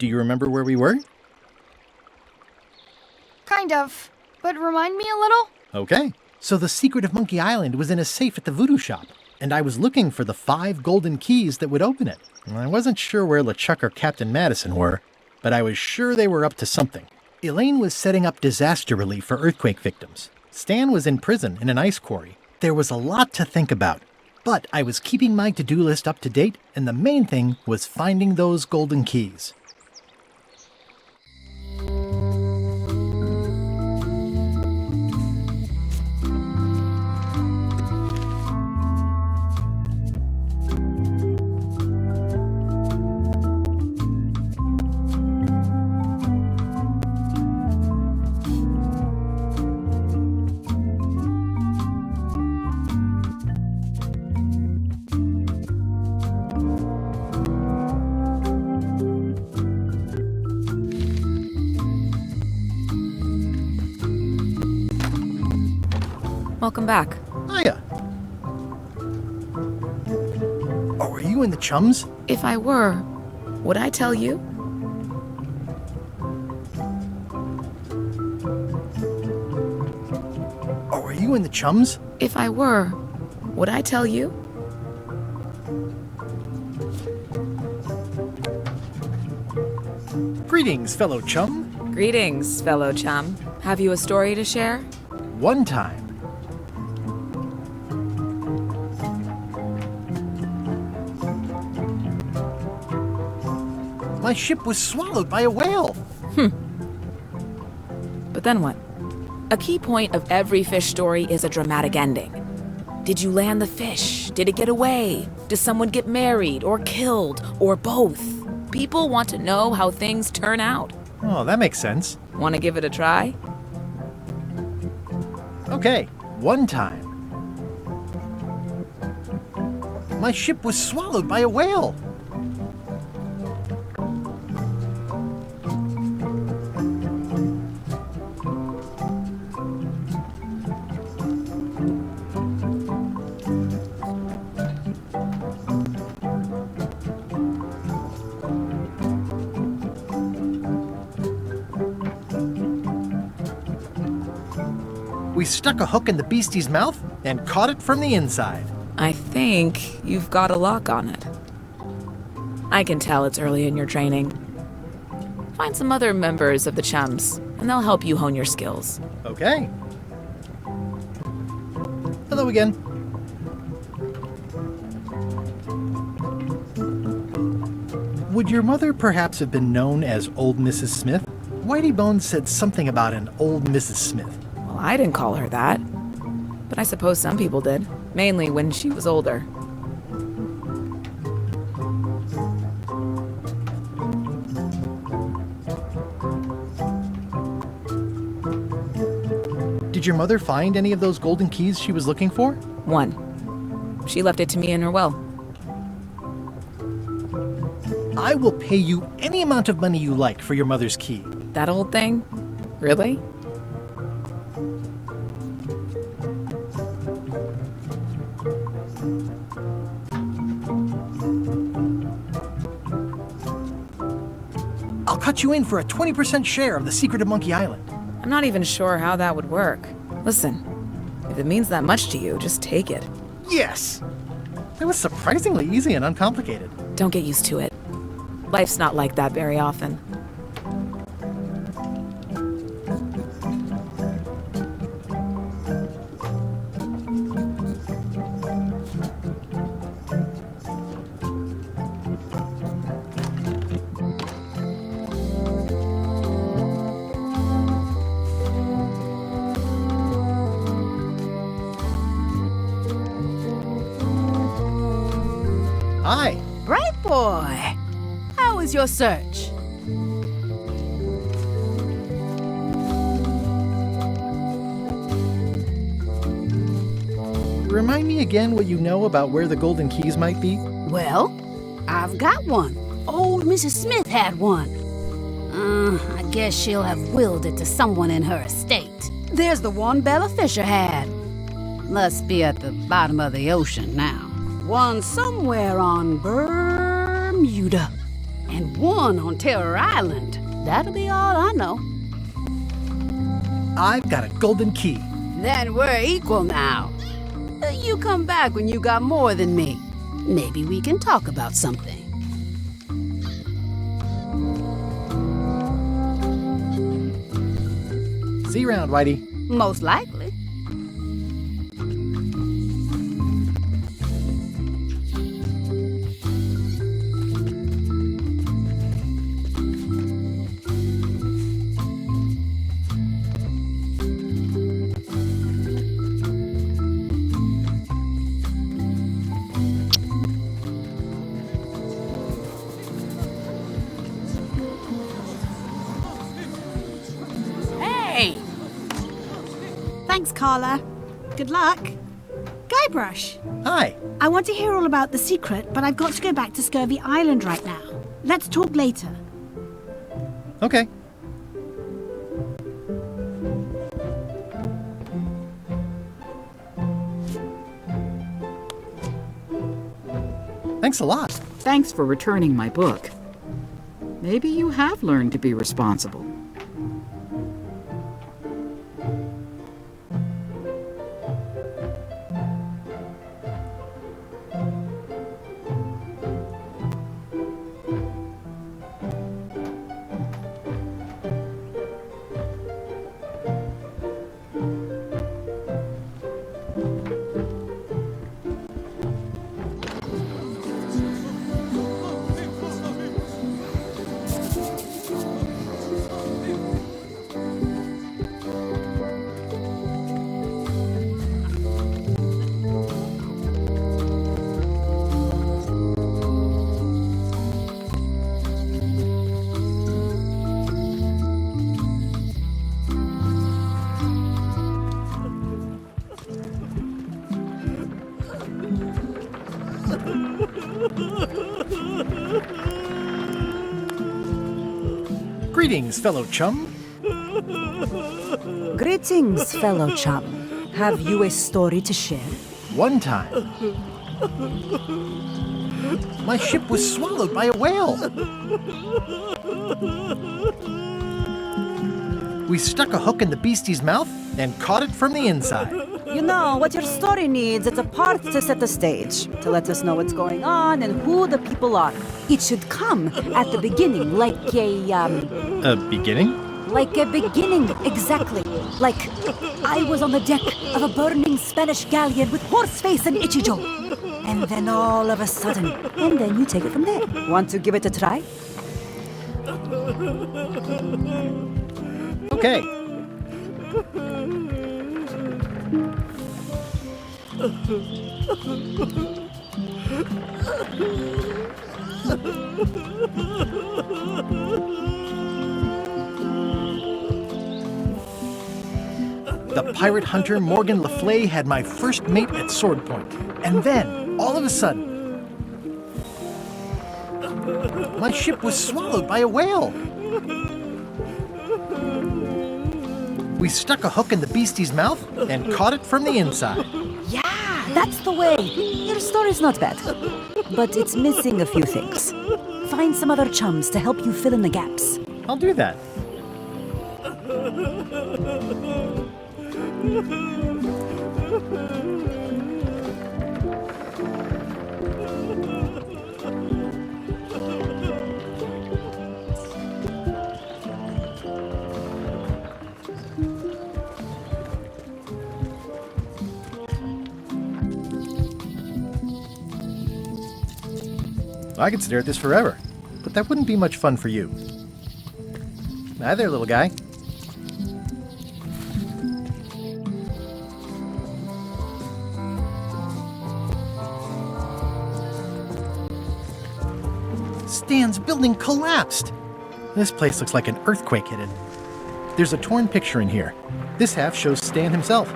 Do you remember where we were? Kind of. But remind me a little? Okay. So the secret of Monkey Island was in a safe at the voodoo shop, and I was looking for the 5 golden keys that would open it. I wasn't sure where LeChuck or Captain Madison were, but I was sure they were up to something. Elaine was setting up disaster relief for earthquake victims. Stan was in prison in an ice quarry. There was a lot to think about, but I was keeping my to-do list up to date, and the main thing was finding those golden keys. Welcome back. Hiya. Oh, are you in the Chums? If I were, would I tell you? Oh, are you in the Chums? If I were, would I tell you? Greetings, fellow chum. Greetings, fellow chum. Have you a story to share? One time, my ship was swallowed by a whale. But then what? A key point of every fish story is a dramatic ending. Did you land the fish? Did it get away? Does someone get married or killed or both? People want to know how things turn out. Oh, that makes sense. Want to give it a try? Okay, one time, my ship was swallowed by a whale. We stuck a hook in the beastie's mouth and caught it from the inside. I think you've got a lock on it. I can tell it's early in your training. Find some other members of the Chums, and they'll help you hone your skills. Okay. Hello again. Would your mother perhaps have been known as Old Mrs. Smith? Whitey Bones said something about an Old Mrs. Smith. Well, I didn't call her that. But I suppose some people did, mainly when she was older. Did your mother find any of those golden keys she was looking for? One. She left it to me in her will. I will pay you any amount of money you like for your mother's key. That old thing? Really? I'll cut you in for a 20% share of the secret of Monkey Island. I'm not even sure how that would work. Listen, if it means that much to you, just take it. Yes! That was surprisingly easy and uncomplicated. Don't get used to it. Life's not like that very often. Hi. Bright boy, how was your search? Remind me again what you know about where the golden keys might be? Well, I've got one. Old Mrs. Smith had one. I guess she'll have willed it to someone in her estate. There's the one Bella Fisher had. Must be at the bottom of the ocean now. One somewhere on Bermuda. and one on Terror Island. That'll be all I know. I've got a golden key. Then we're equal now. You come back when you got more than me. Maybe we can talk about something. See you around, Whitey. Most likely. Hey! Thanks, Carla. Good luck. Guybrush, Hi. I want to hear all about the secret, but I've got to go back to Scurvy Island right now. Let's talk later. Okay. Thanks a lot. Thanks for returning my book. Maybe you have learned to be responsible. Greetings, fellow chum. Greetings, fellow chum. Have you a story to share? One time, my ship was swallowed by a whale. We stuck a hook in the beastie's mouth and caught it from the inside. You know, what your story needs is a part to set the stage, to let us know what's going on and who the people are. It should come at the beginning, like A beginning? like a beginning, exactly. Like, I was on the deck of a burning Spanish galleon with Horseface and Ichijo. And then all of a sudden, and then you take it from there. Want to give it a try? Okay. The pirate hunter Morgan Le Fay had my first mate at sword point. And then, all of a sudden, my ship was swallowed by a whale. We stuck a hook in the beastie's mouth and caught it from the inside. Yeah, that's the way. Your story's not bad. But it's missing a few things. Find some other chums to help you fill in the gaps. I'll do that. I could stare at this forever, but that wouldn't be much fun for you. Hi there, little guy. Stan's building collapsed. This place looks like an earthquake hit it. There's a torn picture in here. This half shows Stan himself.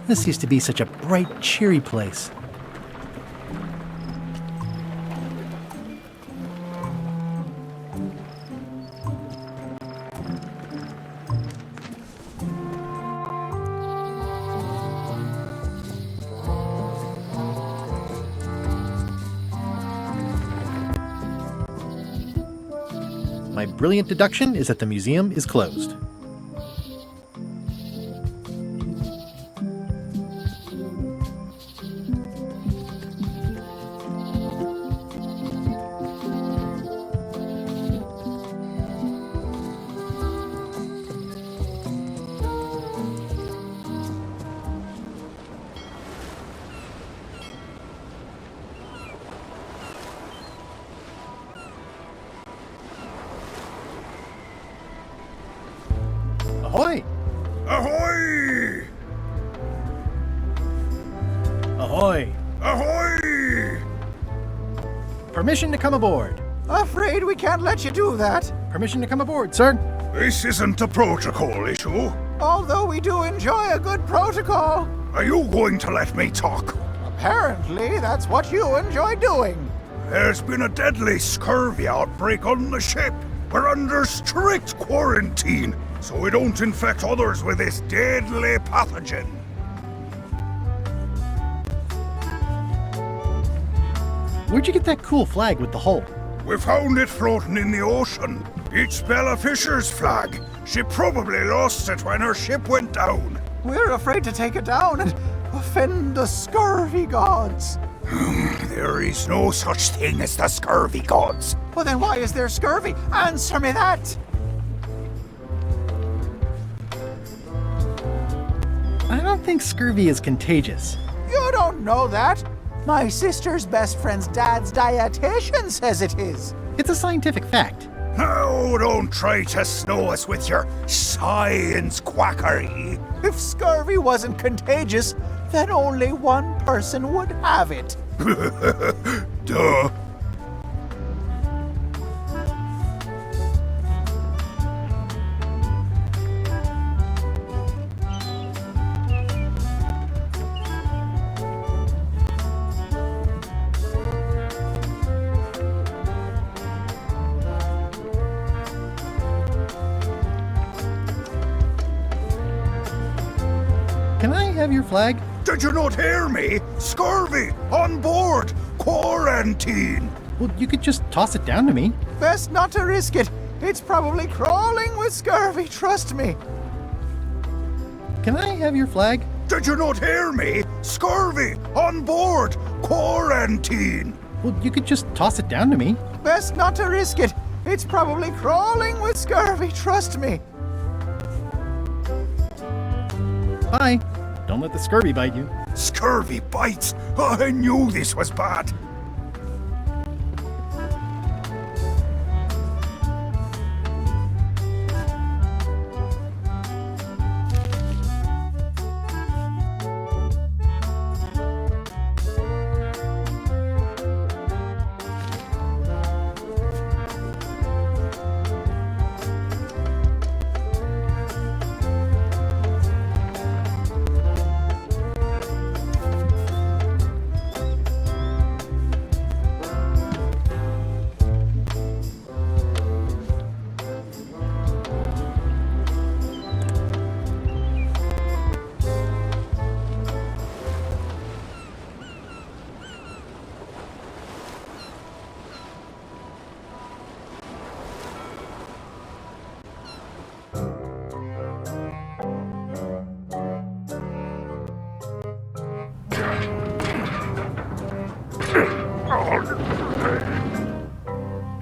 This used to be such a bright, cheery place. My brilliant deduction is that the museum is closed. Ahoy! Ahoy! Ahoy! Ahoy! Permission to come aboard. Afraid we can't let you do that. Permission to come aboard, sir. This isn't a protocol issue. Although we do enjoy a good protocol. Are you going to let me talk? Apparently, that's what you enjoy doing. There's been a deadly scurvy outbreak on the ship. We're under strict quarantine, so we don't infect others with this deadly pathogen. Where'd you get that cool flag with the hole? We found it floating in the ocean. It's Bella Fisher's flag. She probably lost it when her ship went down. We're afraid to take it down and offend the scurvy gods. There is no such thing as the scurvy gods. Well, then why is there scurvy? Answer me that! I don't think scurvy is contagious. You don't know that. My sister's best friend's dad's dietitian says it is. It's a scientific fact. No, don't try to snow us with your science quackery. If scurvy wasn't contagious, then only one person would have it. Duh. Can I have your flag? Did you not hear me? Scurvy! On board! Quarantine! Well, you could just toss it down to me. Best not to risk it. It's probably crawling with scurvy, trust me. Can I have your flag? Did you not hear me? Scurvy! On board! Quarantine! Well, you could just toss it down to me. Best not to risk it. It's probably crawling with scurvy, trust me. Bye. Don't let the scurvy bite you. Scurvy bites! I knew this was bad.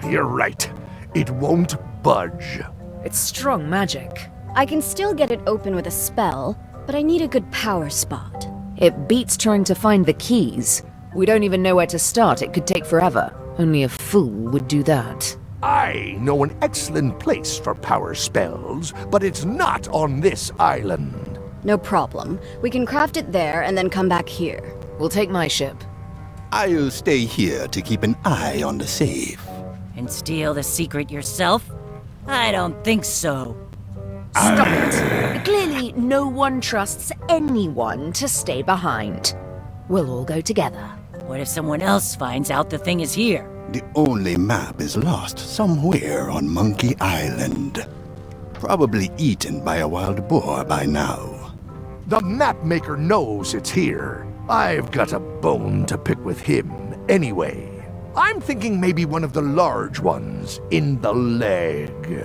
You're right. It won't budge. It's strong magic. I can still get it open with a spell, but I need a good power spot. It beats trying to find the keys. We don't even know where to start. It could take forever. Only a fool would do that. I know an excellent place for power spells, but it's not on this island. No problem. We can craft it there and then come back here. We'll take my ship. I'll stay here to keep an eye on the safe. And steal the secret yourself? I don't think so. Stop it! Clearly, no one trusts anyone to stay behind. We'll all go together. What if someone else finds out the thing is here? The only map is lost somewhere on Monkey Island. Probably eaten by a wild boar by now. The map maker knows it's here. I've got a bone to pick with him anyway. I'm thinking maybe one of the large ones in the leg.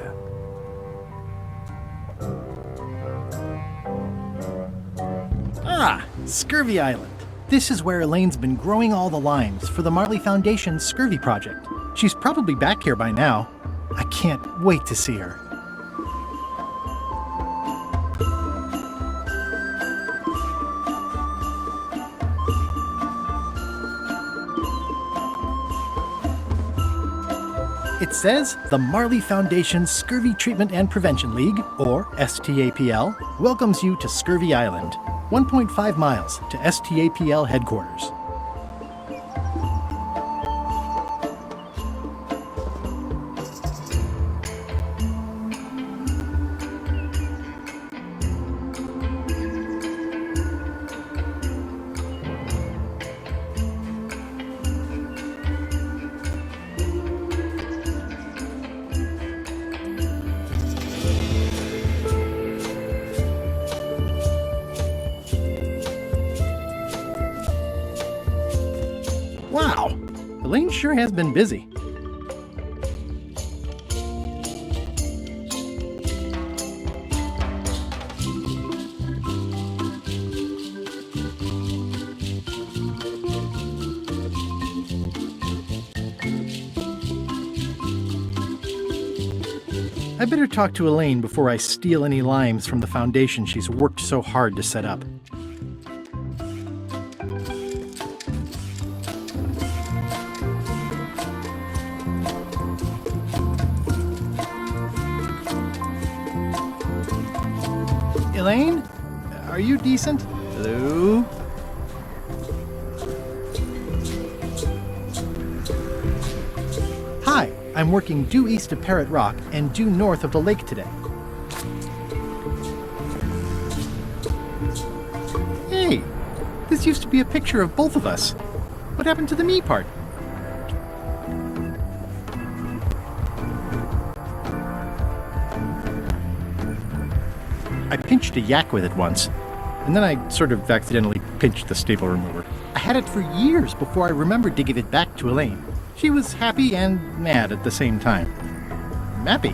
Ah, Scurvy Island. This is where Elaine's been growing all the limes for the Marley Foundation's Scurvy project. She's probably back here by now. I can't wait to see her. It says the Marley Foundation Scurvy Treatment and Prevention League, or STAPL, welcomes you to Scurvy Island, 1.5 miles to STAPL headquarters. Wow, Elaine sure has been busy. I better talk to Elaine before I steal any limes from the foundation she's worked so hard to set up. Elaine? Are you decent? Hello? Hi, I'm working due east of Parrot Rock and due north of the lake today. Hey, this used to be a picture of both of us. What happened to the me part? I pinched a yak with it once, and then I sort of accidentally pinched the staple remover. I had it for years before I remembered to give it back to Elaine. She was happy and mad at the same time. Mappy.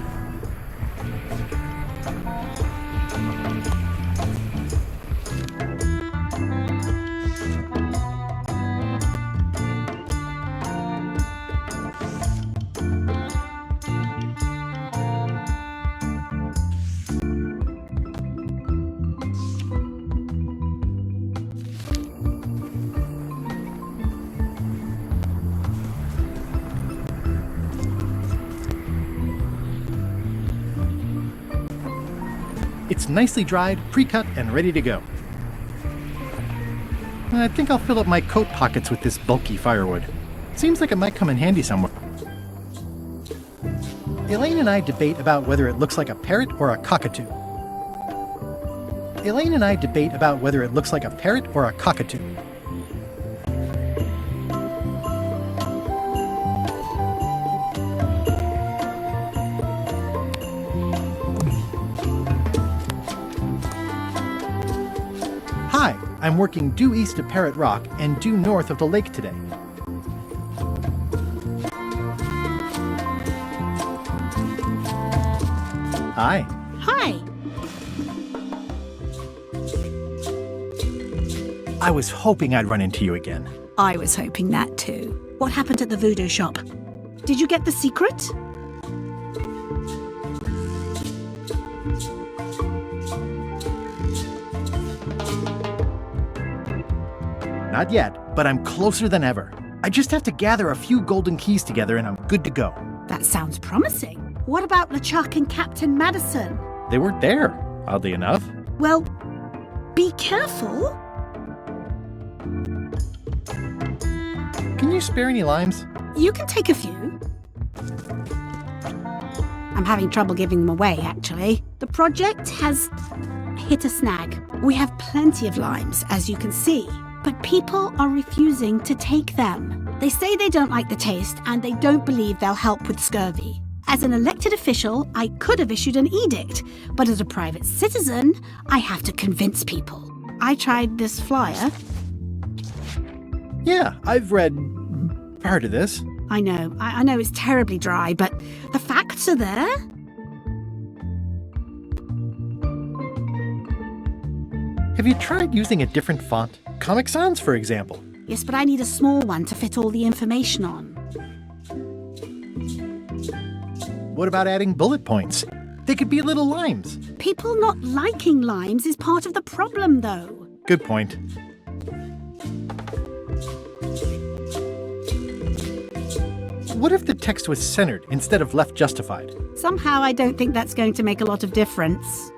It's nicely dried, pre-cut, and ready to go. I think I'll fill up my coat pockets with this bulky firewood. Seems like it might come in handy somewhere. Elaine and I debate about whether it looks like a parrot or a cockatoo. Elaine and I debate about whether it looks like a parrot or a cockatoo. Hi, I'm working due east of Parrot Rock and due north of the lake today. Hi. Hi. I was hoping I'd run into you again. I was hoping that too. What happened at the voodoo shop? Did you get the secret? Not yet, but I'm closer than ever. I just have to gather a few golden keys together and I'm good to go. That sounds promising. What about LeChuck and Captain Madison? They weren't there, oddly enough. Well, be careful. Can you spare any limes? You can take a few. I'm having trouble giving them away, actually. The project has hit a snag. We have plenty of limes, as you can see, but people are refusing to take them. They say they don't like the taste and they don't believe they'll help with scurvy. As an elected official, I could have issued an edict, but as a private citizen, I have to convince people. I tried this flyer. Yeah, I've read part of this. I know it's terribly dry, but the facts are there. Have you tried using a different font? Comic Sans, for example. Yes, but I need a small one to fit all the information on. What about adding bullet points? They could be little limes. People not liking limes is part of the problem, though. Good point. What if the text was centered instead of left justified? Somehow I don't think that's going to make a lot of difference.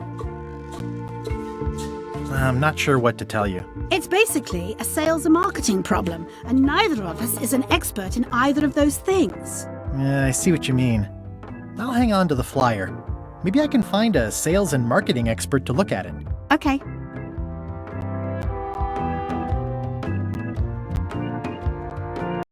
I'm not sure what to tell you. It's basically a sales and marketing problem, and neither of us is an expert in either of those things. Yeah, I see what you mean. I'll hang on to the flyer. Maybe I can find a sales and marketing expert to look at it. Okay.